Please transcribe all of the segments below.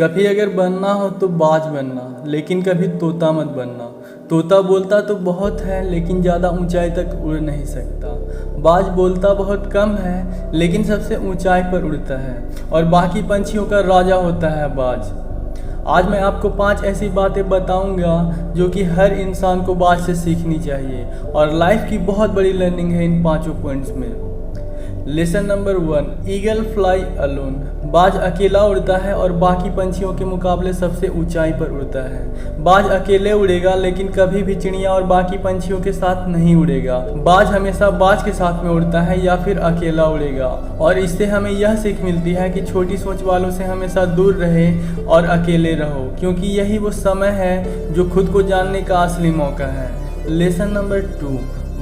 कभी अगर बनना हो तो बाज बनना, लेकिन कभी तोता मत बनना। तोता बोलता तो बहुत है लेकिन ज़्यादा ऊंचाई तक उड़ नहीं सकता। बाज बोलता बहुत कम है लेकिन सबसे ऊंचाई पर उड़ता है और बाकी पंछियों का राजा होता है बाज। आज मैं आपको 5 ऐसी बातें बताऊंगा जो कि हर इंसान को बाज से सीखनी चाहिए और लाइफ की बहुत बड़ी लर्निंग है इन 5 पॉइंट्स में। Lesson number 1, eagle fly alone. बाज अकेला उड़ता है और बाकी पंछियों के मुकाबले सबसे ऊंचाई पर उड़ता है। बाज अकेले उड़ेगा लेकिन कभी भी चिड़िया और बाकी पंछियों के साथ नहीं उड़ेगा। बाज हमेशा बाज के साथ में उड़ता है या फिर अकेला उड़ेगा। और इससे हमें यह सीख मिलती है कि छोटी सोच वालों से हमेशा दूर रहे और अकेले रहो, क्योंकि यही वो समय है जो खुद को जानने का असली मौका है। लेसन नंबर 2,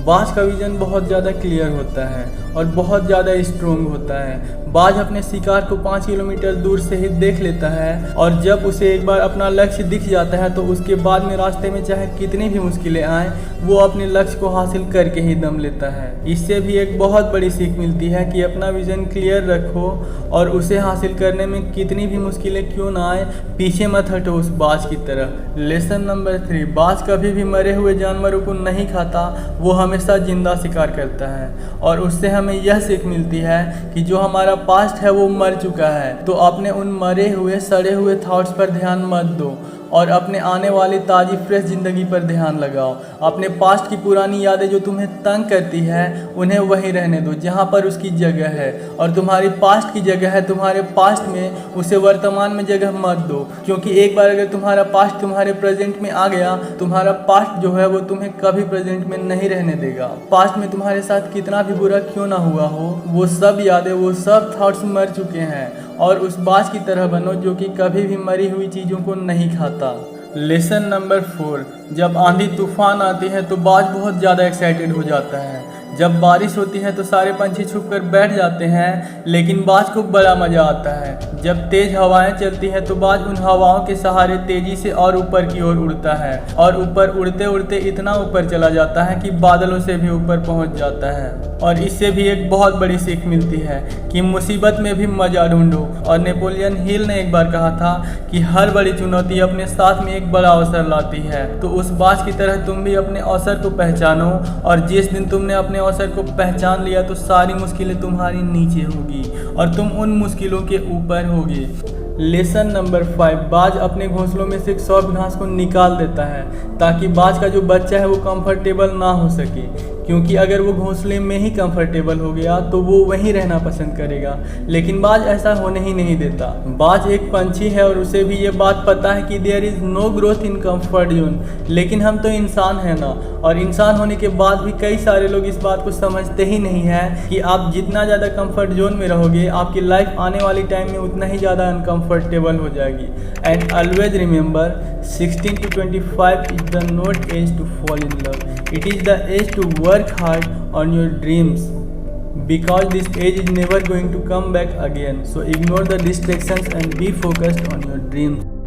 बाज का विजन बहुत ज़्यादा क्लियर होता है और बहुत ज़्यादा स्ट्रोंग होता है। बाज अपने शिकार को 5 किलोमीटर दूर से ही देख लेता है और जब उसे एक बार अपना लक्ष्य दिख जाता है तो उसके बाद में रास्ते में चाहे कितनी भी मुश्किलें आएँ वो अपने लक्ष्य को हासिल करके ही दम लेता है। इससे भी एक बहुत बड़ी सीख मिलती है कि अपना विजन क्लियर रखो और उसे हासिल करने में कितनी भी मुश्किलें क्यों ना आए, पीछे मत हटो उस बाज की तरह। लेसन नंबर 3, बाज कभी भी मरे हुए जानवरों को नहीं खाता, वो हमेशा जिंदा शिकार करता है। और उससे हमें यह सीख मिलती है कि जो हमारा पास्ट है वो मर चुका है, तो अपने उन मरे हुए सड़े हुए थॉट्स पर ध्यान मत दो और अपने आने वाली ताज़ी फ्रेश ज़िंदगी पर ध्यान लगाओ। अपने पास्ट की पुरानी यादें जो तुम्हें तंग करती है उन्हें वहीं रहने दो जहां पर उसकी जगह है, और तुम्हारी पास्ट की जगह है तुम्हारे पास्ट में, उसे वर्तमान में जगह मत दो। क्योंकि एक बार अगर तुम्हारा पास्ट तुम्हारे प्रेजेंट में आ गया, तुम्हारा पास्ट जो है वो तुम्हें कभी प्रेजेंट में नहीं रहने देगा। पास्ट में तुम्हारे साथ कितना भी बुरा क्यों ना हुआ हो, वो सब यादें, वो सब थॉट्स मर चुके हैं। और उस बाज की तरह बनो जो कि कभी भी मरी हुई चीज़ों को नहीं खाता। लेसन नंबर 4, जब आंधी तूफान आती है तो बाज बहुत ज़्यादा एक्साइटेड हो जाता है। जब बारिश होती है तो सारे पंछी छुपकर बैठ जाते हैं, लेकिन बाज को बड़ा मज़ा आता है। जब तेज हवाएं चलती है तो बाज उन हवाओं के सहारे तेजी से और ऊपर की ओर उड़ता है और ऊपर उड़ते उड़ते इतना ऊपर चला जाता है कि बादलों से भी ऊपर पहुंच जाता है। और इससे भी एक बहुत बड़ी सीख मिलती है कि मुसीबत में भी मज़ा ढूंढो। और नेपोलियन हिल ने एक बार कहा था कि हर बड़ी चुनौती अपने साथ में एक बड़ा अवसर लाती है। तो उस बाज की तरह तुम भी अपने अवसर को पहचानो, और जिस दिन तुमने अपने अवसर को पहचान लिया तो सारी मुश्किलें तुम्हारी नीचे होगी और तुम उन मुश्किलों के ऊपर होगे। लेसन नंबर 5, बाज अपने घोंसलों में से सॉफ्ट घास को निकाल देता है ताकि बाज का जो बच्चा है वो कंफर्टेबल ना हो सके, क्योंकि अगर वो घोंसले में ही कंफर्टेबल हो गया तो वो वहीं रहना पसंद करेगा। लेकिन बाज ऐसा होने ही नहीं देता। बाज एक पंछी है और उसे भी ये बात पता है कि there is no growth in comfort zone. लेकिन हम तो इंसान हैं ना, और इंसान होने के बाद भी कई सारे लोग इस बात को समझते ही नहीं है कि आप जितना ज़्यादा कंफर्ट जोन में रहोगे आपकी लाइफ आने वाली टाइम में उतना ही ज़्यादा अनकंफर्टेबल हो जाएगी। And always remember, 16 to 25 is the not age to fall in love. It is the age to work hard on your dreams, because this age is never going to come back again. So ignore the distractions and be focused on your dreams.